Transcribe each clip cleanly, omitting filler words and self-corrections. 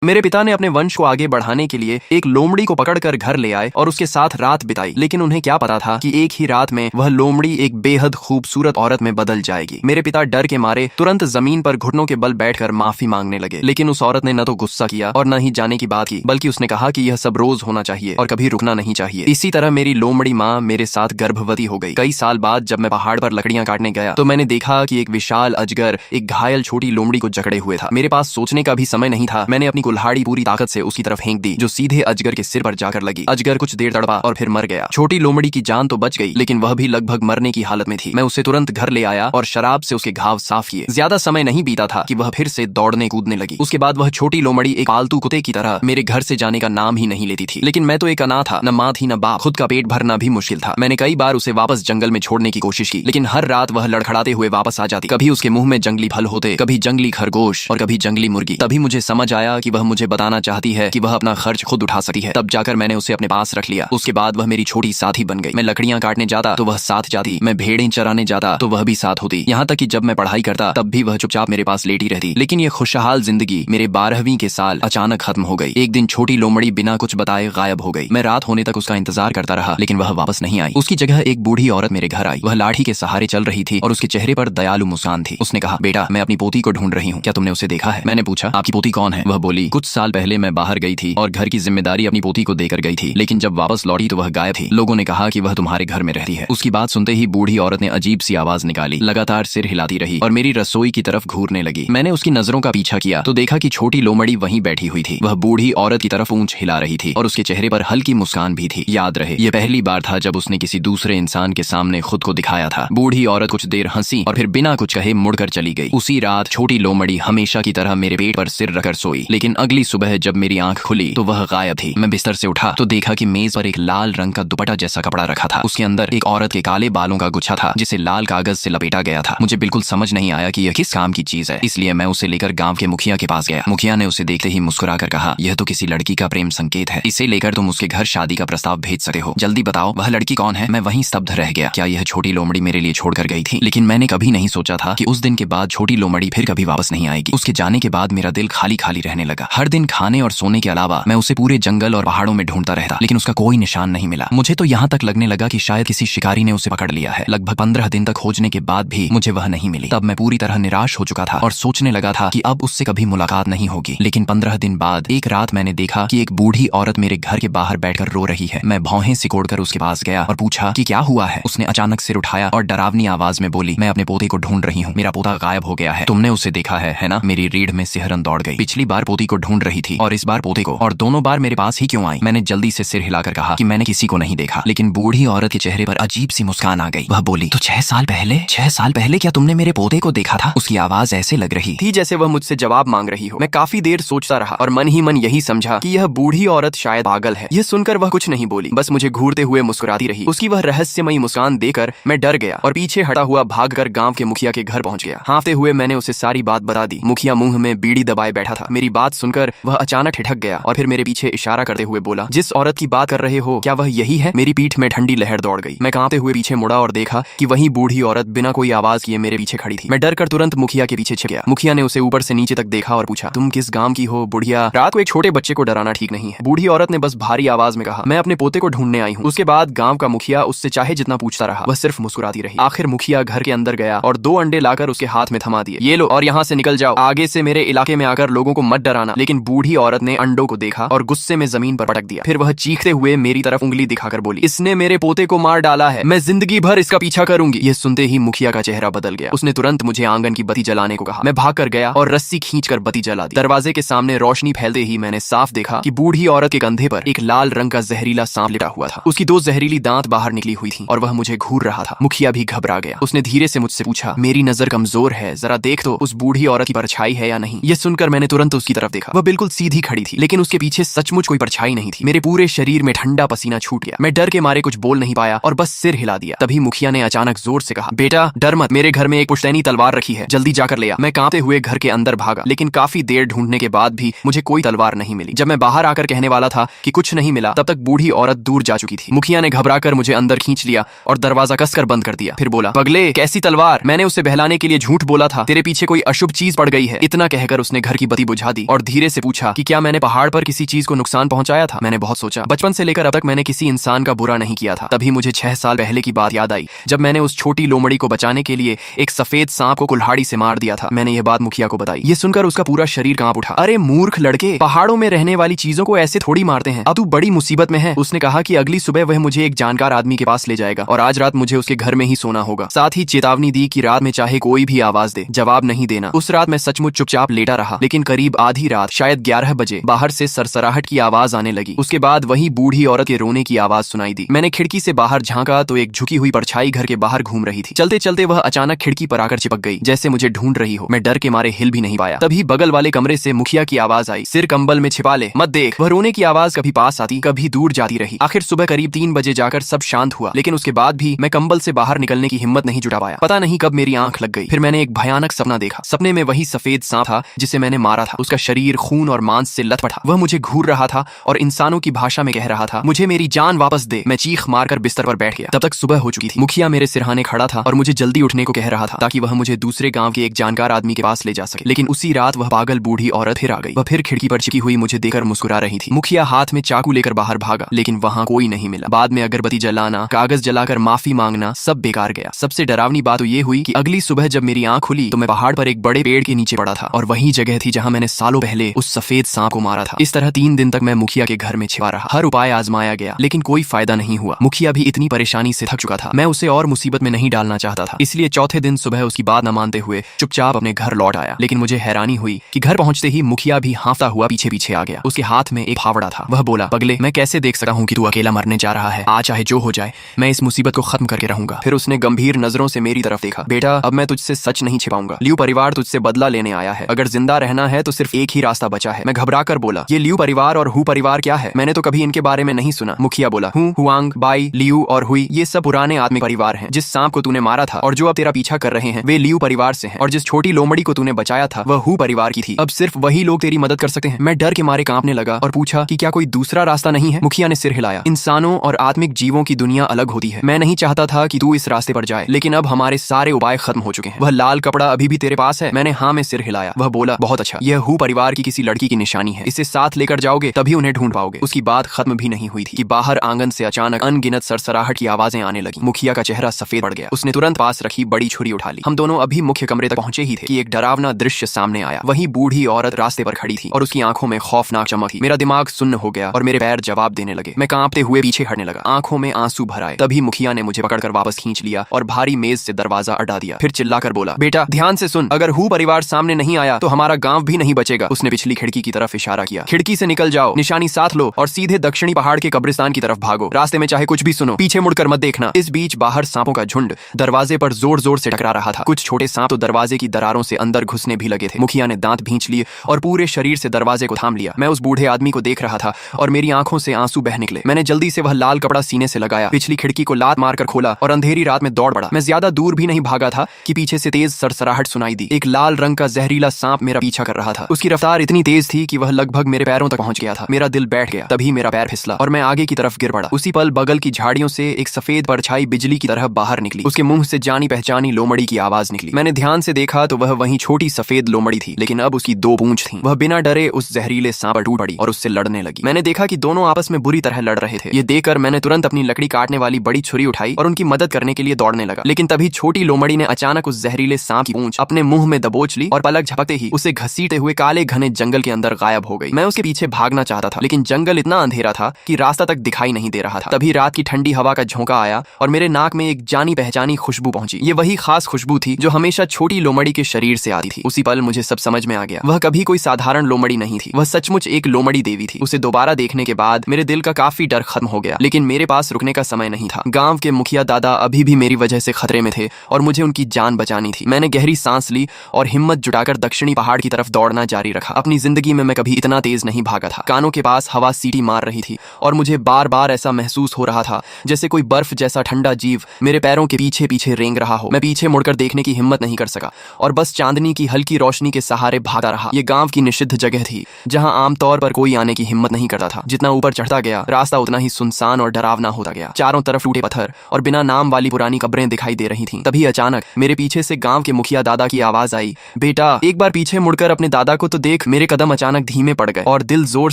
मेरे पिता ने अपने वंश को आगे बढ़ाने के लिए एक लोमड़ी को पकड़कर घर ले आए और उसके साथ रात बिताई, लेकिन उन्हें क्या पता था कि एक ही रात में वह लोमड़ी एक बेहद खूबसूरत औरत में बदल जाएगी। मेरे पिता डर के मारे तुरंत जमीन पर घुटनों के बल बैठकर माफी मांगने लगे, लेकिन उस औरत ने न तो गुस्सा किया और न ही जाने की बात की, बल्कि उसने कहा कि यह सब रोज होना चाहिए और कभी रुकना नहीं चाहिए। इसी तरह मेरी लोमड़ी माँ मेरे साथ गर्भवती हो गई। कई साल बाद जब मैं पहाड़ पर लकड़ियां काटने गया तो मैंने देखा कि एक विशाल अजगर एक घायल छोटी लोमड़ी को जकड़े हुए था। मेरे पास सोचने का भी समय नहीं था। मैंने अपनी कुल्हाड़ी पूरी ताकत से उसकी तरफ फेंक दी, जो सीधे अजगर के सिर पर जाकर लगी। अजगर कुछ देर तड़पा और फिर मर गया। छोटी लोमड़ी की जान तो बच गई, लेकिन वह भी लगभग मरने की हालत में थी। मैं उसे तुरंत घर ले आया और शराब से उसके घाव साफ किए। ज्यादा समय नहीं बीता था कि वह फिर से दौड़ने कूदने लगी। उसके बाद वह छोटी लोमड़ी एक पालतू कुत्ते की तरह मेरे घर से जाने का नाम ही नहीं लेती थी। लेकिन मैं तो एक अनाथ था, न माँ थी न बाप। खुद का पेट भरना भी मुश्किल था। मैंने कई बार उसे वापस जंगल में छोड़ने की कोशिश की, लेकिन हर रात वह लड़खड़ाते हुए वापस आ जाती। कभी उसके मुंह में जंगली फल होते, कभी जंगली खरगोश और कभी जंगली मुर्गी। तभी मुझे समझ आया कि वह मुझे बताना चाहती है कि वह अपना खर्च खुद उठा सकती है। तब जाकर मैंने उसे अपने पास रख लिया। उसके बाद वह मेरी छोटी साथी बन गई। मैं लकड़ियां काटने जाता तो वह साथ जाती, मैं भेड़ें चराने जाता तो वह भी साथ होती। यहाँ तक कि जब मैं पढ़ाई करता तब भी वह चुपचाप मेरे पास लेटी रहती। लेकिन ये खुशहाल जिंदगी मेरे 12वीं के साल अचानक खत्म हो गई। एक दिन छोटी लोमड़ी बिना कुछ बताए गायब हो गई। मैं रात होने तक उसका इंतजार करता रहा, लेकिन वह वापस नहीं आई। उसकी जगह एक बूढ़ी औरत मेरे घर आई। वह लाठी के सहारे चल रही थी और उसके चेहरे पर दयालु मुस्कान थी। उसने कहा, बेटा, मैं अपनी पोती को ढूंढ रही हूँ, क्या तुमने उसे देखा है? मैंने पूछा, आपकी पोती कौन है? वह बोली, कुछ साल पहले मैं बाहर गई थी और घर की जिम्मेदारी अपनी पोती को देकर गई थी, लेकिन जब वापस लौटी तो वह गायब थी। लोगों ने कहा कि वह तुम्हारे घर में रहती है। उसकी बात सुनते ही बूढ़ी औरत ने अजीब सी आवाज निकाली, लगातार सिर हिलाती रही और मेरी रसोई की तरफ घूरने लगी। मैंने उसकी नजरों का पीछा किया तो देखा कि छोटी लोमड़ी वहीं बैठी हुई थी। वह बूढ़ी औरत की तरफ पूंछ हिला रही थी और उसके चेहरे पर हल्की मुस्कान भी थी। याद रहे, यह पहली बार था जब उसने किसी दूसरे इंसान के सामने खुद को दिखाया था। बूढ़ी औरत कुछ देर हंसी और फिर बिना कुछ कहे मुड़कर चली गई। उसी रात छोटी लोमड़ी हमेशा की तरह मेरे पेट पर सिर रखकर सोई, लेकिन अगली सुबह जब मेरी आंख खुली तो वह गायब थी। मैं बिस्तर से उठा तो देखा कि मेज पर एक लाल रंग का दुपट्टा जैसा कपड़ा रखा था। उसके अंदर एक औरत के काले बालों का गुच्छा था, जिसे लाल कागज से लपेटा गया था। मुझे बिल्कुल समझ नहीं आया कि यह किस काम की चीज है, इसलिए मैं उसे लेकर गांव के मुखिया के पास गया। मुखिया ने उसे देखते ही मुस्कुराकर कहा, यह तो किसी लड़की का प्रेम संकेत है। इसे लेकर तुम उसके घर शादी का प्रस्ताव भेज सकते हो। जल्दी बताओ, वह लड़की कौन है? मैं वहीं स्तब्ध रह गया। क्या यह छोटी लोमड़ी मेरे लिए छोड़कर गई थी? लेकिन मैंने कभी नहीं सोचा था कि उस दिन के बाद छोटी लोमड़ी फिर कभी वापस नहीं आएगी। उसके जाने के बाद मेरा दिल खाली खाली रहने लगा। हर दिन खाने और सोने के अलावा मैं उसे पूरे जंगल और पहाड़ों में ढूंढता रहता, लेकिन उसका कोई निशान नहीं मिला। मुझे तो यहाँ तक लगने लगा कि शायद किसी शिकारी ने उसे पकड़ लिया है। लगभग 15 दिन तक खोजने के बाद भी मुझे वह नहीं मिली। तब मैं पूरी तरह निराश हो चुका था और सोचने लगा था कि अब उससे कभी मुलाकात नहीं होगी। लेकिन 15 दिन बाद एक रात मैंने देखा कि एक बूढ़ी औरत मेरे घर के बाहर बैठकर रो रही है। मैं भौहें सिकोड़कर उसके पास गया और पूछा कि क्या हुआ है। उसने अचानक सिर उठाया और डरावनी आवाज में बोली, मैं अपने पोते को ढूंढ रही हूँ, मेरा पोता गायब हो गया है। तुमने उसे देखा है ना? मेरी रीढ़ में सिहरन दौड़ गई। पिछली बार पोती को ढूंढ रही थी और इस बार पोते को, और दोनों बार मेरे पास ही क्यों आई? मैंने जल्दी से सिर हिलाकर कहा कि मैंने किसी को नहीं देखा। लेकिन बूढ़ी औरत के चेहरे पर अजीब सी मुस्कान आ गई। वह बोली, तो 6 साल पहले क्या तुमने मेरे पोते को देखा था? उसकी आवाज ऐसे लग रही थी जैसे वह मुझसे जवाब मांग रही हो। मैं काफी देर सोचता रहा और मन ही मन यही समझा कि यह बूढ़ी औरत शायद पागल है। यह सुनकर वह कुछ नहीं बोली, बस मुझे घूरते हुए मुस्कुराती रही। उसकी वह रहस्यमयी मुस्कान देकर मैं डर गया और पीछे हटा हुआ भागकर गांव के मुखिया के घर पहुंच गया। हाँफते हुए मैंने उसे सारी बात बता दी। मुखिया मुंह में बीड़ी दबाए बैठा था। मेरी बात सुनकर वह अचानक ठिठक गया और फिर मेरे पीछे इशारा करते हुए बोला, जिस औरत की बात कर रहे हो क्या वह यही है? मेरी पीठ में ठंडी लहर दौड़ गई। मैं कांपते हुए पीछे मुड़ा और देखा कि वही बूढ़ी औरत बिना कोई आवाज किए मेरे पीछे खड़ी थी। मैं डर कर तुरंत मुखिया के पीछे छिप गया। मुखिया ने उसे ऊपर से नीचे तक देखा और पूछा, तुम किस गांव की हो बुढ़िया? रात को एक छोटे बच्चे को डराना ठीक नहीं है। बूढ़ी औरत ने बस भारी आवाज में कहा, मैं अपने पोते को ढूंढने आई हूँ। उसके बाद गांव का मुखिया उससे चाहे जितना पूछता रहा, वह सिर्फ मुस्कुराती रही। आखिर मुखिया घर के अंदर गया और 2 अंडे लाकर उसके हाथ में थमा दिए। ये लो और यहाँ से निकल जाओ। आगे से मेरे इलाके में आकर लोगों को मत डराना। लेकिन बूढ़ी औरत ने अंडों को देखा और गुस्से में जमीन पर पटक दिया। फिर वह चीखते हुए मेरी तरफ उंगली दिखाकर बोली, इसने मेरे पोते को मार डाला है, मैं जिंदगी भर इसका पीछा करूंगी। यह सुनते ही मुखिया का चेहरा बदल गया। उसने तुरंत मुझे आंगन की बत्ती जलाने को कहा। मैं भागकर गया और रस्सी खींचकर बत्ती जला दी। दरवाजे के सामने रोशनी फैलते ही मैंने साफ देखा कि बूढ़ी औरत के कंधे पर एक लाल रंग का जहरीला सांप लिटा हुआ था। उसकी 2 जहरीली दांत बाहर निकली हुई थी और वह मुझे घूर रहा था। मुखिया भी घबरा गया। उसने धीरे से मुझसे पूछा, मेरी नजर कमजोर है, जरा देख तो उस बूढ़ी औरत की परछाई है या नहीं। यह सुनकर मैंने तुरंत उसकी तरफ देखा। वह बिल्कुल सीधी खड़ी थी, लेकिन उसके पीछे सचमुच कोई परछाई नहीं थी। मेरे पूरे शरीर में ठंडा पसीना छूट गया। मैं डर के मारे कुछ बोल नहीं पाया और बस सिर हिला दिया। तभी मुखिया ने अचानक जोर से कहा, बेटा डर मत, मेरे घर में एक पुश्तैनी तलवार रखी है, जल्दी जाकर ले आ। मैं कांपते हुए घर के अंदर भागा, लेकिन काफी देर ढूंढने के बाद भी मुझे कोई तलवार नहीं मिली। जब मैं बाहर आकर कहने वाला था कि कुछ नहीं मिला, तब तक बूढ़ी औरत दूर जा चुकी थी। मुखिया ने घबराकर मुझे अंदर खींच लिया और दरवाजा कसकर बंद कर दिया। फिर बोला, पगले कैसी तलवार? मैंने उसे बहलाने के लिए झूठ बोला था, तेरे पीछे कोई अशुभ चीज पड़ गई है। इतना कहकर उसने घर की बत्ती बुझा दी और धीरे से पूछा कि क्या मैंने पहाड़ पर किसी चीज को नुकसान पहुंचाया था। मैंने बहुत सोचा, बचपन से लेकर अब तक मैंने किसी इंसान का बुरा नहीं किया था। तभी मुझे 6 साल पहले की बात याद आई, जब मैंने उस छोटी लोमड़ी को बचाने के लिए एक सफेद सांप को कुल्हाड़ी से मार दिया था। मैंने ये बात मुखिया को बताई। ये सुनकर उसका पूरा शरीर कांप उठा। अरे मूर्ख लड़के, पहाड़ों में रहने वाली चीजों को ऐसे थोड़ी मारते हैं, अब तू बड़ी मुसीबत में है। उसने कहा कि अगली सुबह वह मुझे एक जानकार आदमी के पास ले जाएगा और आज रात मुझे उसके घर में ही सोना होगा। साथ ही चेतावनी दी कि रात में चाहे कोई भी आवाज दे, जवाब नहीं देना। उस रात मैं सचमुच चुपचाप लेटा रहा, लेकिन करीब आधी रात, शायद 11 बजे, बाहर से सरसराहट की आवाज आने लगी। उसके बाद वही बूढ़ी औरत के रोने की आवाज सुनाई दी। मैंने खिड़की से बाहर झांका तो एक झुकी हुई परछाई घर के बाहर घूम रही थी। चलते चलते वह अचानक खिड़की पर आकर चिपक गई, जैसे मुझे ढूंढ रही हो। मैं डर के मारे हिल भी नहीं पाया। तभी बगल वाले कमरे से मुखिया की आवाज आई, सिर कंबल में छिपा ले, मत देख। वह रोने की आवाज कभी पास आती, कभी दूर जाती रही। आखिर सुबह करीब 3 बजे जाकर सब शांत हुआ, लेकिन उसके बाद भी मैं कंबल से बाहर निकलने की हिम्मत नहीं जुटा पाया। पता नहीं कब मेरी आंख लग गई। फिर मैंने एक भयानक सपना देखा। सपने में वही सफेद सांप था जिसे मैंने मारा था। उसका शरीर खून और मांस से लथपथ था। वह मुझे घूर रहा था और इंसानों की भाषा में कह रहा था, मुझे मेरी जान वापस दे। मैं चीख मारकर बिस्तर पर बैठ गया। तब तक सुबह हो चुकी थी। मुखिया मेरे सिरहाने खड़ा था और मुझे जल्दी उठने को कह रहा था ताकि वह मुझे दूसरे गांव के एक जानकार आदमी के पास ले जा सके। लेकिन उसी रात वह पागल बूढ़ी औरत फिर आ गई। वह फिर खिड़की पर चिपकी हुई मुझे देखकर मुस्कुरा रही थी। मुखिया हाथ में चाकू लेकर बाहर भागा, लेकिन वहां कोई नहीं मिला। बाद में अगरबत्ती जलाना, कागज जलाकर माफी मांगना, सब बेकार गया। सबसे डरावनी बात तो ये हुई कि अगली सुबह जब मेरी आंख खुली तो मैं पहाड़ पर एक बड़े पेड़ के नीचे पड़ा था और वही जगह थी जहां मैंने सालों पहले उस सफेद सांप को मारा था। इस तरह 3 दिन तक मैं मुखिया के घर में छिपा रहा। हर उपाय आजमाया गया, लेकिन कोई फायदा नहीं हुआ। मुखिया भी इतनी परेशानी से थक चुका था। मैं उसे और मुसीबत में नहीं डालना चाहता था, इसलिए चौथे दिन सुबह उसकी बात न मानते हुए चुपचाप अपने घर लौट आया। लेकिन मुझे हैरानी हुई कि घर पहुंचते ही मुखिया भी हांफता हुआ पीछे पीछे आ गया। उसके हाथ में एक फावड़ा था। वह बोला, पगले, मैं कैसे देख सकता हूँ कि तू अकेला मरने जा रहा है। आज चाहे जो हो जाए, मैं इस मुसीबत को खत्म करके रहूंगा। फिर उसने गंभीर नजरों से मेरी तरफ देखा। बेटा, अब मैं तुझसे सच नहीं छिपाऊंगा। लियू परिवार तुझसे बदला लेने आया है। अगर जिंदा रहना है तो सिर्फ एक ही रास्ता बचा है। मैं घबरा कर बोला, ये लियू परिवार और हु परिवार क्या है? मैंने तो कभी इनके बारे में नहीं सुना। मुखिया बोला, हुआंग, बाई, लियू और हुई, ये सब पुराने आत्मिक परिवार हैं। जिस सांप को तूने मारा था और जो अब तेरा पीछा कर रहे हैं, वे लियू परिवार से हैं। और जिस छोटी लोमड़ी को तूने बचाया था, वह हु परिवार की थी। अब सिर्फ वही लोग तेरी मदद कर सकते हैं। मैं डर के मारे कांपने लगा और पूछा कि क्या कोई दूसरा रास्ता नहीं है? मुखिया ने सिर हिलाया। इंसानों और आत्मिक जीवों की दुनिया अलग होती है। मैं नहीं चाहता था कि तू इस रास्ते पर जाए, लेकिन अब हमारे सारे उपाय खत्म हो चुके हैं। वह लाल कपड़ा अभी भी तेरे पास है? मैंने हाँ में सिर हिलाया। वह बोला, बहुत अच्छा, यह हु परिवार की किसी लड़की की निशानी है। इसे साथ लेकर जाओगे तभी उन्हें ढूंढ पाओगे। उसकी बात खत्म भी नहीं हुई थी कि बाहर आंगन से अचानक अनगिनत सरसराहट की आवाजें आने लगी। मुखिया का चेहरा सफेद पड़ गया। उसने तुरंत पास रखी बड़ी छुरी उठा ली। हम दोनों अभी मुख्य कमरे तक पहुंचे ही थे कि एक डरावना दृश्य सामने आया। वही बूढ़ी औरत रास्ते पर खड़ी थी और उसकी आंखों में खौफनाक चमक थी। मेरा दिमाग सुन्न हो गया और मेरे पैर जवाब देने लगे। मैं कांपते हुए पीछे हटने लगा, आंखों में आंसू भर आए। तभी मुखिया ने मुझे पकड़कर वापस खींच लिया और भारी मेज से दरवाजा अड़ा दिया। फिर चिल्लाकर बोला, बेटा ध्यान से सुन, अगर हु परिवार सामने नहीं आया तो हमारा गांव भी नहीं बचेगा। उसने पिछली खिड़की की तरफ इशारा किया। खिड़की से निकल जाओ, निशानी साथ लो और सीधे दक्षिणी पहाड़ के कब्रिस्तान की तरफ भागो। रास्ते में चाहे कुछ भी सुनो, पीछे मुड़कर मत देखना। इस बीच बाहर सांपों का झुंड दरवाजे पर जोर जोर से टकरा रहा था। कुछ छोटे सांप तो दरवाजे की दरारों से अंदर घुसने भी लगे थे। मुखिया ने दांत भींच लिए और पूरे शरीर से दरवाजे को थाम लिया। मैं उस बूढ़े आदमी को देख रहा था और मेरी आंखों से आंसू बह निकले। मैंने जल्दी से वह लाल कपड़ा सीने से लगाया, पिछली खिड़की को लात मारकर खोला और अंधेरी रात में दौड़ पड़ा। मैं ज्यादा दूर भी नहीं भागा था कि पीछे से तेज सरसराहट सुनाई दी। एक लाल रंग का जहरीला सांप मेरा पीछा कर रहा था। उसकी रफ्तार इतनी तेज थी कि वह लगभग मेरे पैरों तक पहुंच गया था। मेरा दिल बैठ गया। तभी मेरा पैर फिसला और मैं आगे की तरफ गिर पड़ा। उसी पल बगल की झाड़ियों से एक सफेद परछाई बिजली की तरह बाहर निकली। उसके मुंह से जानी पहचानी लोमड़ी की आवाज निकली। मैंने ध्यान से देखा तो वह वही छोटी सफेद लोमड़ी थी, लेकिन अब उसकी 2 पूंछ थी। वह बिना डरे उस जहरीले सांप पर टूट पड़ी और उससे लड़ने लगी। मैंने देखा कि दोनों आपस में बुरी तरह लड़ रहे थे। ये देखकर मैंने तुरंत अपनी लकड़ी काटने वाली बड़ी छुरी उठाई और उनकी मदद करने के लिए दौड़ने लगा। लेकिन तभी छोटी लोमड़ी ने अचानक उस जहरीले सांप की पूंछ अपने मुंह में दबोच ली और पलक झपकते ही उसे घसीटते हुए काले घने जंगल के अंदर गायब हो गई। मैं उसके पीछे भागना चाहता था, लेकिन जंगल इतना अंधेरा था कि रास्ता तक दिखाई नहीं दे रहा था। तभी रात की ठंडी हवा का झोंका आया और मेरे नाक में एक जानी पहचानी खुशबू पहुंची। ये वही खास खुशबू थी जो हमेशा छोटी लोमड़ी के शरीर से आती थी। उसी पल मुझे सब समझ में आ गया। वह कभी कोई साधारण लोमड़ी नहीं थी, वह सचमुच एक लोमड़ी देवी थी। उसे दोबारा देखने के बाद मेरे दिल का काफी डर खत्म हो गया, लेकिन मेरे पास रुकने का समय नहीं था। गांव के मुखिया दादा अभी भी मेरी वजह से खतरे में थे और मुझे उनकी जान बचानी थी। मैंने गहरी सांस ली और हिम्मत जुटाकर दक्षिणी पहाड़ की तरफ दौड़ना जारी रखा। अपनी जिंदगी में मैं कभी इतना तेज नहीं भागा था। कानों के पास हवा सीटी मार रही थी और मुझे बार बार ऐसा महसूस हो रहा था जैसे कोई बर्फ जैसा ठंडा जीव मेरे पैरों के पीछे पीछे रेंग रहा हो। मैं पीछे मुड़कर देखने की हिम्मत नहीं कर सका और बस चांदनी की हल्की रोशनी के सहारे भागा रहा। ये गांव की निषिद्ध जगह थी जहां आमतौर पर कोई आने की हिम्मत नहीं करता था। जितना ऊपर चढ़ता गया रास्ता उतना ही सुनसान और डरावना होता गया। चारों तरफ टूटे पत्थर और बिना नाम वाली पुरानी कब्रें दिखाई दे रही थीं। तभी अचानक मेरे पीछे से गांव के मुखिया दादा की आवाज आई, बेटा एक बार पीछे मुड़कर अपने दादा को तो देख। देख मेरे कदम अचानक धीमे पड़ गए और दिल जोर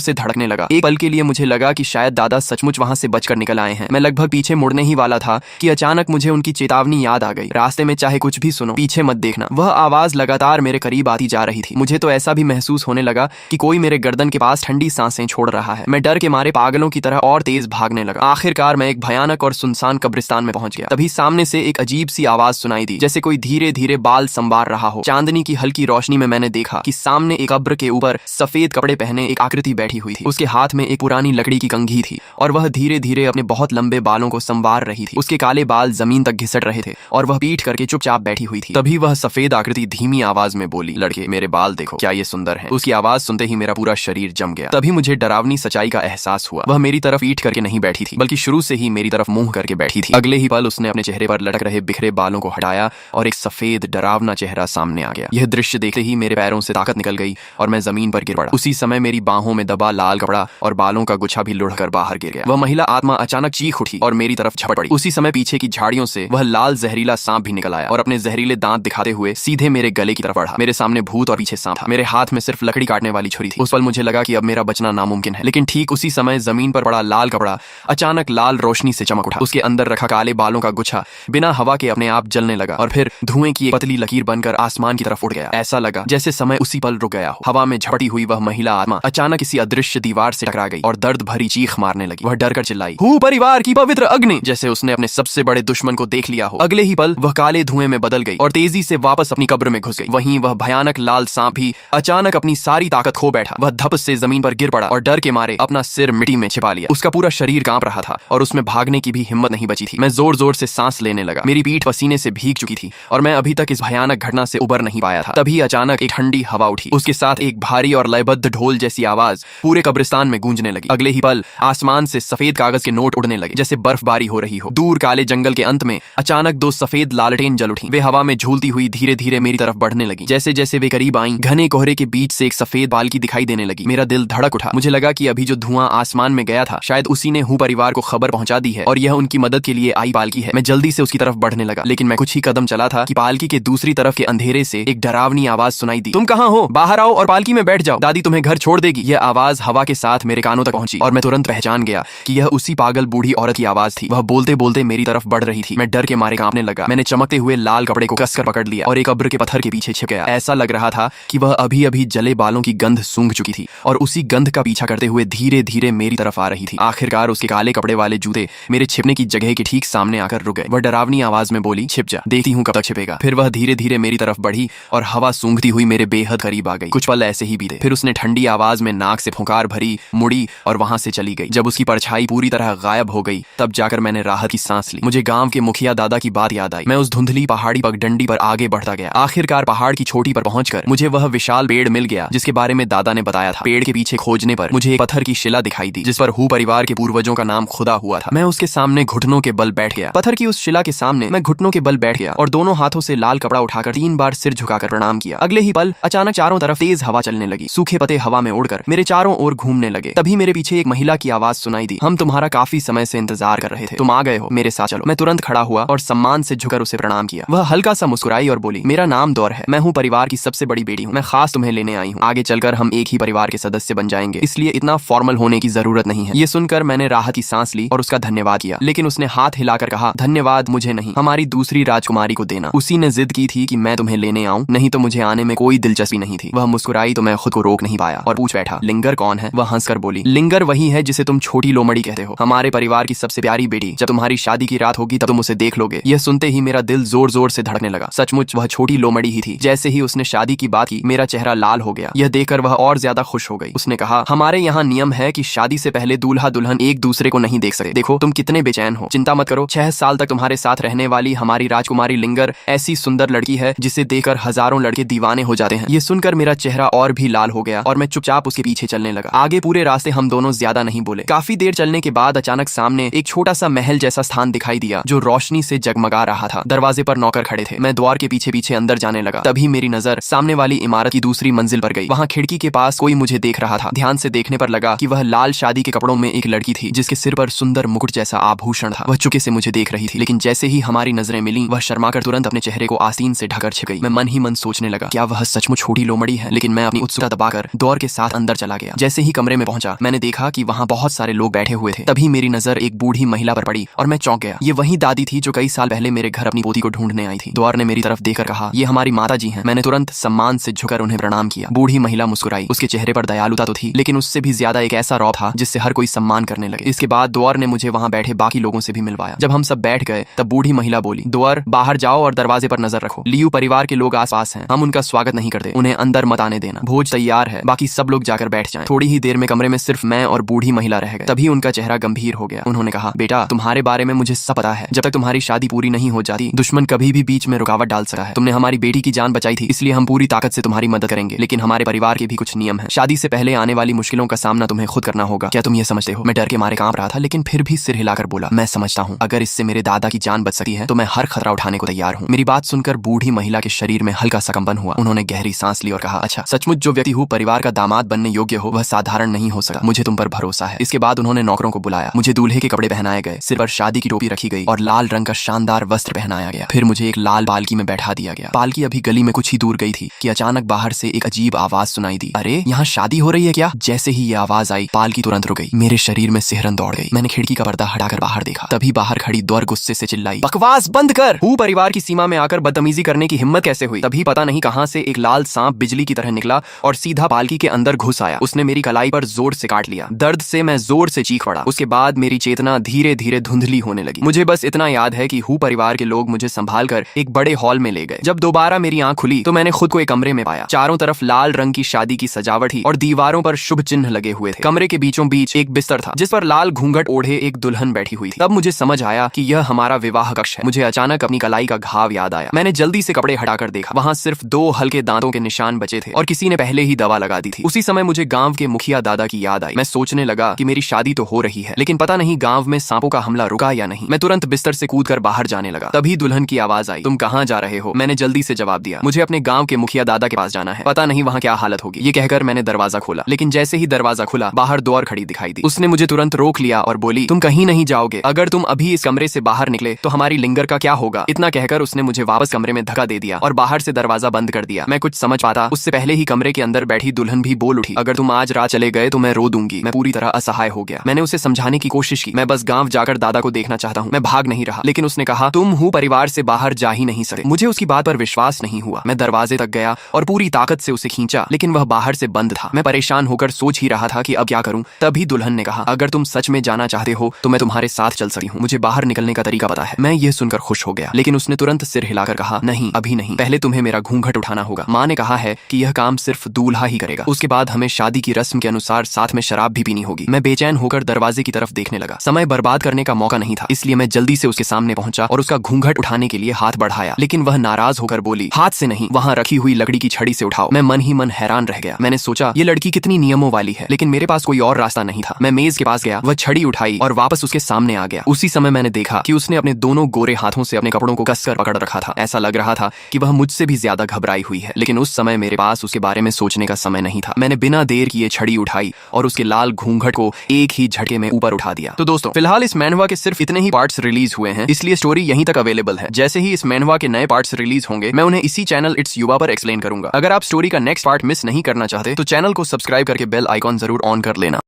से धड़कने लगा। एक पल के लिए मुझे लगा कि शायद दादा सचमुच वहां से बचकर निकल आए हैं। मैं लगभग पीछे मुड़ने ही वाला था कि अचानक मुझे उनकी चेतावनी याद आ गई, रास्ते में चाहे कुछ भी सुनो, पीछे मत देखना। वह आवाज लगातार मेरे करीब आती जा रही थी। मुझे तो ऐसा भी महसूस होने लगा कि कोई मेरे गर्दन के पास ठंडी सांसें छोड़ रहा है। मैं डर के मारे पागलों की तरह और तेज भागने लगा। आखिरकार मैं एक भयानक और सुनसान कब्रिस्तान में पहुंच गया। तभी सामने से एक अजीब सी आवाज सुनाई दी, जैसे कोई धीरे धीरे बाल संवार रहा हो। चांदनी की हल्की रोशनी में मैंने देखा कि सामने एक कब्र के ऊपर सफेद कपड़े पहने एक आकृति बैठी हुई थी। उसके हाथ में एक पुरानी लकड़ी की कंघी थी और वह धीरे धीरे अपने बहुत लंबे बालों को संवार रही थी। उसके काले बाल जमीन तक घिसट रहे थे और वह पीठ करके चुपचाप बैठी हुई थी। तभी वह सफेद आकृति धीमी आवाज में बोली, लड़के मेरे बाल देखो, क्या ये सुंदर है। उसकी आवाज सुनते ही मेरा पूरा शरीर जम गया। तभी मुझे डरावनी सच्चाई का एहसास हुआ। वह मेरी तरफ पीठ करके नहीं बैठी थी, बल्कि शुरू से ही मेरी तरफ मुंह करके बैठी थी। अगले ही पल उसने अपने चेहरे पर लटक रहे बिखरे बालों को हटाया और एक सफेद डरावना चेहरा सामने आ गया। यह दृश्य देखते ही मेरे पैरों से ताकत निकल गई और मैं जमीन पर गिर पड़ा। उसी समय मेरी बाहों में दबा लाल कपड़ा और बालों का गुच्छा भी लुढ़कर बाहर गिर गया। वह महिला आत्मा अचानक चीख उठी और मेरी तरफ झपट पड़ी। उसी समय पीछे की झाड़ियों से वह लाल जहरीला सांप भी निकल आया और अपने जहरीले दांत दिखाते हुए सीधे मेरे गले की तरफ बढ़ा। मेरे सामने भूत और पीछे सांप था। मेरे हाथ में सिर्फ लकड़ी काटने वाली छुरी थी। उस पल मुझे लगा कि अब मेरा बचना नामुमकिन है। लेकिन ठीक उसी समय जमीन पर पड़ा लाल कपड़ा अचानक लाल रोशनी से चमक उठा। उसके अंदर रखा काले बालों का गुच्छा बिना हवा के अपने आप जलने लगा और फिर धुएं की एक पतली लकीर बनकर आसमान की तरफ उड़ गया। ऐसा लगा जैसे समय उसी पल रुक गया हो। हवा में झपटी हुई वह महिला आत्मा अचानक किसी अदृश्य दीवार से टकरा गई और दर्द भरी चीख मारने लगी। वह डरकर चिल्लाई, हूँ परिवार की पवित्र अग्नि, जैसे उसने अपने सबसे बड़े दुश्मन को देख लिया हो। अगले ही पल वह काले धुएं में बदल गई और तेजी से वापस अपनी कब्र में घुस गई। वहीं वह भयानक लाल सांप भी अचानक अपनी सारी ताकत खो बैठा। वह धप से जमीन पर गिर पड़ा और डर के मारे अपना सिर मिट्टी में छिपा लिया। उसका पूरा शरीर कांप रहा था और उसमें भागने की भी हिम्मत नहीं बची थी। मैं जोर जोर से सांस लेने लगा। मेरी पीठ पसीने से भीग चुकी थी और मैं अभी तक इस भयानक घटना से उबर नहीं पाया था। तभी अचानक एक ठंडी हवा उठी। उसके साथ एक भारी और लयबद्ध ढोल जैसी आवाज पूरे कब्रिस्तान में गूंजने लगी। अगले ही पल आसमान से सफेद कागज के नोट उड़ने लगे, जैसे बर्फबारी हो रही हो। दूर काले जंगल के अंत में अचानक दो सफेद लालटेन जल उठी। वे हवा में झूलती हुई धीरे धीरे मेरी तरफ बढ़ने लगी। जैसे जैसे वे करीब आईं, घने कोहरे के बीच से एक सफेद पालकी दिखाई देने लगी। मेरा दिल धड़क उठा। मुझे लगा कि अभी जो धुआं आसमान में गया था, शायद उसी ने हूँ परिवार को खबर पहुंचा दी है और यह उनकी मदद के लिए आई पालकी है। मैं जल्दी से उसकी तरफ बढ़ने लगा, लेकिन मैं कुछ ही कदम चला था कि पालकी के दूसरी तरफ के अंधेरे से एक डरावनी आवाज सुनाई दी, तुम कहाँ हो? बाहर आओ और पालकी में बैठ जाओ, दादी तुम्हें घर छोड़ देगी। यह आवाज हवा के साथ मेरे कानों तक पहुंची और मैं तुरंत पहचान गया कि यह उसी पागल बूढ़ी औरत की आवाज थी। वह बोलते बोलते मेरी तरफ बढ़ रही थी। मैं डर के मारे कांपने लगा। मैंने चमकते हुए लाल कपड़े को कसकर पकड़ लिया और एक कब्र के पत्थर के पीछे छिप गया। ऐसा लग रहा था कि वह अभी अभी जले बालों की गंध सूंघ चुकी थी और उसी गंध का पीछा करते हुए धीरे धीरे मेरी तरफ आ रही थी। आखिरकार उसके काले कपड़े वाले जूते मेरे छिपने की जगह के ठीक सामने आकर रुक गए। वह डरावनी आवाज में बोली, छिप जा, देखती हूँ कब तक छिपेगा। फिर वह धीरे धीरे मेरी तरफ बढ़ी और हवा सूंघती हुई मेरे बेहद करीब आ गई। कुछ पल ऐसे ही बीते। फिर उसने ठंडी आवाज में नाक से फुंकार भरी, मुड़ी और वहां से चली गई। जब उसकी परछाई पूरी तरह गायब हो गई, तब जाकर मैंने राहत की सांस ली। मुझे गांव के मुखिया दादा की बात याद आई। मैं उस धुंधली पहाड़ी पगडंडी पर आगे बढ़ता गया। आखिरकार पहाड़ की चोटी पर पहुंचकर मुझे वह विशाल पेड़ मिल गया जिसके बारे में दादा ने बताया था। पेड़ के पीछे खोजने पर मुझे एक पत्थर की शिला दिखाई दी जिस पर हूँ परिवार के पूर्वजों का नाम खुदा हुआ था। मैं उसके सामने घुटनों के बल बैठ गया। पत्थर की उस शिला के सामने मैं घुटनों के बल बैठ गया और दोनों हाथों से लाल कपड़ा उठाकर 3 बार सिर झुकाकर प्रणाम किया। अगले ही पल अचानक चारों तरफ तेज हवा चलने लगी। सूखे पत्ते हवा में उड़कर मेरे चारों ओर घूमने लगे। तभी मेरे पीछे एक महिला की आवाज सुनाई दी, हम तुम्हारा काफी समय से इंतजार कर रहे थे, तुम आ गए हो, मेरे साथ चलो। मैं तुरंत खड़ा हुआ और सम्मान से झुकर उसे प्रणाम किया। वह हल्का सा मुस्कुराई और बोली, मेरा नाम दौर है, मैं हूँ परिवार की सबसे बड़ी बेटी हूँ, मैं खास तुम्हें लेने आई हूँ। आगे चलकर हम एक ही परिवार के सदस्य बन जाएंगे, इसलिए इतना फॉर्मल होने की जरूरत नहीं है। ये सुनकर मैंने राहत की सांस ली और उसका धन्यवाद किया, लेकिन उसने हाथ हिलाकर कहा, धन्यवाद मुझे नहीं, हमारी दूसरी राजकुमारी को देना। उसी ने जिद की थी कि मैं तुम्हें लेने आऊं, नहीं तो मुझे आने में कोई दिलचस्पी नहीं थी। वह मुस्कुराई तो मैं खुद को रोक नहीं पाया और पूछ बैठा, लिंगर कौन है? वह हंसकर बोली, लिंगर वही है जिसे तुम छोटी लोमड़ी कहते हो, हमारे परिवार की सबसे प्यारी बेटी। जब तुम्हारी शादी की रात होगी तब तुम उसे देख लोगे। यह सुनते ही मेरा दिल जोर जोर से धड़कने लगा। सचमुच वह छोटी लोमड़ी ही थी। जैसे ही उसने शादी की बात की, मेरा चेहरा लाल हो गया। यह देखकर वह और ज्यादा खुश हो गई। उसने कहा, हमारे यहाँ नियम है कि शादी से पहले दूल्हा दुल्हन एक दूसरे को नहीं देख सकते। देखो तुम कितने बेचैन हो, चिंता मत करो, 6 साल तक तुम्हारे साथ रहने वाली हमारी राजकुमारी लिंगर ऐसी सुंदर लड़की है जिसे देखकर हजारों लड़के दीवाने हो जाते हैं। ये सुनकर मेरा चेहरा और भी लाल हो गया और मैं चुपचाप उसके पीछे चलने लगा। आगे पूरे रास्ते हम दोनों ज्यादा नहीं बोले। काफी देर चलने के बाद अचानक सामने एक छोटा सा महल जैसा स्थान दिखाई दिया जो रोशनी से जगमगा रहा था। दरवाजे पर नौकर खड़े थे। मैं द्वार के पीछे पीछे अंदर जाने लगा। तभी मेरी नजर सामने वाली इमारत की दूसरी मंजिल पर गई। वहाँ खिड़की के पास कोई मुझे देख रहा था। ध्यान से देखने पर लगा कि वह लाल शादी के कपड़ों में एक लड़की थी जिसके सिर पर सुंदर मुकुट जैसा आभूषण था। वह चुपके से मुझे देख रही थी, लेकिन जैसे ही हमारी नजरें मिली, वह शर्माकर तुरंत अपने चेहरे को आस्तीन से ढककर छिप गई। मैं मन ही मन सोचने लगा, क्या वह सचमुच छोटी लोमड़ी है? लेकिन मैं अपनी उत्सुकता दबाकर दौड़ के साथ अंदर चला गया। जैसे ही कमरे में पहुंचा मैंने देखा कि वहाँ बहुत सारे लोग बैठे हुए थे। तभी मेरी नजर एक बूढ़ी महिला पर पड़ी और मैं चौंक गया। ये वही दादी थी जो कई साल पहले मेरे घर अपनी पोती को ढूंढने आई थी। दौर ने मेरी तरफ देखकर कहा, ये हमारी माता जी हैं। मैंने तुरंत सम्मान से झुककर उन्हें प्रणाम किया। बूढ़ी महिला मुस्कुराई। उसके चेहरे पर दयालुता तो थी, लेकिन उससे भी ज्यादा एक ऐसा रौब था जिससे हर कोई सम्मान करने लगे। इसके बाद दौर ने मुझे वहाँ बैठे बाकी लोगों से भी मिलवाया। जब हम सब बैठ गए तब बूढ़ी महिला बोली, दौर बाहर जाओ और दरवाजे पर नजर रखो। लियू परिवार के लोग आसपास हैं, हम उनका स्वागत नहीं करते, उन्हें अंदर मत आने देना। भोज तैयार है, बाकी सब लोग जाकर बैठ जाएं। थोड़ी ही देर में कमरे में सिर्फ मैं और बूढ़ी महिला रह गए। तभी उनका चेहरा गंभीर हो गया। उन्होंने कहा, बेटा तुम्हारे बारे में मुझे सब पता है। जब तक तुम्हारी शादी पूरी नहीं हो जाती दुश्मन कभी भी बीच में रुकावट डाल सकता है। तुमने हमारी बेटी की जान बचाई थी, इसलिए हम पूरी ताकत से तुम्हारी मदद करेंगे, लेकिन हमारे परिवार के भी कुछ नियम हैं। शादी से पहले आने वाली मुश्किलों का सामना तुम्हें खुद करना होगा। क्या तुम ये समझते हो? मैं डर के मारे कांप रहा था, लेकिन फिर भी सिर हिलाकर बोला, मैं समझता हूँ। अगर इससे मेरे दादा की जान बच सकती है तो मैं हर खतरा उठाने को तैयार हूँ। मेरी बात सुनकर बूढ़ी महिला के शरीर में हल्का सा कंपन हुआ। उन्होंने गहरी सांस ली और कहा, अच्छा सचमुच जो व्यक्ति परिवार का दामाद बनने योग्य हो वह साधारण नहीं हो सकता। मुझे तुम पर भरोसा है। इसके बाद उन्होंने नौकरों को बुलाया। मुझे दूल्हे के कपड़े पहनाए गए, सिर पर शादी की टोपी रखी गई और लाल रंग का शानदार वस्त्र पहनाया गया। फिर मुझे एक लाल पालकी में बैठा दिया गया। पालकी अभी गली में कुछ ही दूर गई थी कि अचानक बाहर से एक अजीब आवाज सुनाई दी। अरे यहाँ शादी हो रही है क्या? जैसे ही ये आवाज आई पालकी तुरंत रुक गई। मेरे शरीर में सिहरन दौड़ गई। मैंने खिड़की का पर्दा हटाकर बाहर देखा। तभी बाहर खड़ी दौर गुस्से से चिल्लाई, बकवास बंद कर। हूँ परिवार की सीमा में आकर बदतमीजी करने की हिम्मत कैसे हुई? तभी पता नहीं कहां से एक लाल सांप बिजली की तरह निकला और सीधा पालकी के अंदर घुस आया। उसने मेरी कलाई पर जोर से काट लिया। दर्द से मैं जोर से चीख पड़ा। उसके बाद मेरी चेतना धीरे धीरे धुंधली होने लगी। मुझे बस इतना याद है कि हूँ परिवार के लोग मुझे संभाल कर एक बड़े हॉल में ले गए। जब दोबारा मेरी आंख खुली तो मैंने खुद को एक कमरे में पाया। चारों तरफ लाल रंग की शादी की सजावट थी और दीवारों पर शुभ चिन्ह लगे हुए थे। कमरे के बीचों बीच एक बिस्तर था जिस पर लाल घूंघट ओढ़े एक दुल्हन बैठी हुई थी। तब मुझे समझ आया कि यह हमारा विवाह कक्ष है। मुझे अचानक अपनी कलाई का घाव याद आया। मैंने जल्दी से कपड़े हटाकर देखा। वहाँ सिर्फ 2 हल्के दांतों के निशान बचे थे और किसी ने पहले ही दवा लगा दी थी। उसी समय मुझे गांव के मुखिया दादा की याद आई। मैं सोचने लगा कि मेरी शादी तो हो रही है, लेकिन पता नहीं गांव में सांपों का हमला रुका या नहीं। मैं तुरंत बिस्तर से कूदकर बाहर जाने लगा। तभी दुल्हन की आवाज आई, तुम कहाँ जा रहे हो? मैंने जल्दी से जवाब दिया, मुझे अपने गांव के मुखिया दादा के पास जाना है, पता नहीं वहाँ क्या हालत होगी। ये कहकर मैंने दरवाजा खोला, लेकिन जैसे ही दरवाजा खुला बाहर दौर खड़ी दिखाई दी। उसने मुझे तुरंत रोक लिया और बोली, तुम कहीं नहीं जाओगे। अगर तुम अभी इस कमरे से बाहर निकले तो हमारी लिंगर का क्या होगा? इतना कहकर उसने मुझे वापस कमरे में धक्का दे दिया और बाहर से दरवाजा बंद कर दिया। मैं कुछ समझ पाता उससे पहले ही कमरे के अंदर बैठी दुल्हन भी बोल उठी, अगर तुम आज रात चले गए तो मैं रो दूंगी। मैं पूरी तरह असहाय हो गया। मैंने उसे समझाने की कोशिश की, मैं बस गांव जाकर दादा को देखना चाहता हूँ, मैं भाग नहीं रहा। लेकिन उसने कहा, तुम हूँ परिवार से बाहर जा ही नहीं सकते। मुझे उसकी बात पर विश्वास नहीं हुआ। मैं दरवाजे तक गया और पूरी ताकत से उसे खींचा, लेकिन वह बाहर से बंद था। मैं परेशान होकर सोच ही रहा था कि अब क्या करूं। तभी दुल्हन ने कहा, अगर तुम सच में जाना चाहते हो तो मैं तुम्हारे साथ चल सकती हूँ, मुझे बाहर निकलने का तरीका पता है। मैं ये सुनकर खुश हो गया, लेकिन उसने तुरंत सिर हिलाकर कहा, नहीं अभी नहीं, पहले तुम्हें मेरा घूंघट उठाना होगा। माँ ने कहा है कि यह काम सिर्फ दूल्हा ही करेगा। उसके बाद हमें शादी की रस्म के अनुसार साथ में शराब भी पीनी होगी। मैं बेचैन होकर दरवाजे की तरफ देखने लगा। समय बर्बाद करने का मौका नहीं था, इसलिए मैं जल्दी से उसके सामने पहुंचा और उसका घूंघट उठाने के लिए हाथ बढ़ाया, लेकिन वह नाराज होकर बोली, हाथ से नहीं, वहां रखी हुई लकड़ी की छड़ी से उठाओ। मैं मन ही मन हैरान रह गया। मैंने सोचा ये लड़की कितनी नियमों वाली है, लेकिन मेरे पास कोई और रास्ता नहीं था। मैं मेज के पास गया, वह छड़ी उठाई और वापस उसके सामने आ गया। उसी समय मैंने देखा कि उसने अपने दोनों गोरे हाथों से अपने कपड़ों को कसकर पकड़ रखा था। ऐसा लग रहा था कि वह मुझसे भी ज्यादा घबराई हुई है, लेकिन उस समय मेरे पास उसके बारे में सोचने का समय नहीं था। मैंने बिना देर किए छड़ी उठाई और उसके लाल घूंघट को एक ही झटके में ऊपर उठा दिया। तो दोस्तों फिलहाल इस मैनहवा के सिर्फ इतने ही पार्ट्स रिलीज हुए हैं, इसलिए स्टोरी यहीं तक अवेलेबल है। जैसे ही इस मैनहवा के नए पार्ट्स रिलीज होंगे मैं उन्हें इसी चैनल इट्स युवा पर एक्सप्लेन करूंगा। अगर आप स्टोरी का नेक्स्ट पार्ट मिस नहीं करना चाहते तो चैनल को सब्सक्राइब करके बेल आइकॉन जरूर ऑन कर लेना।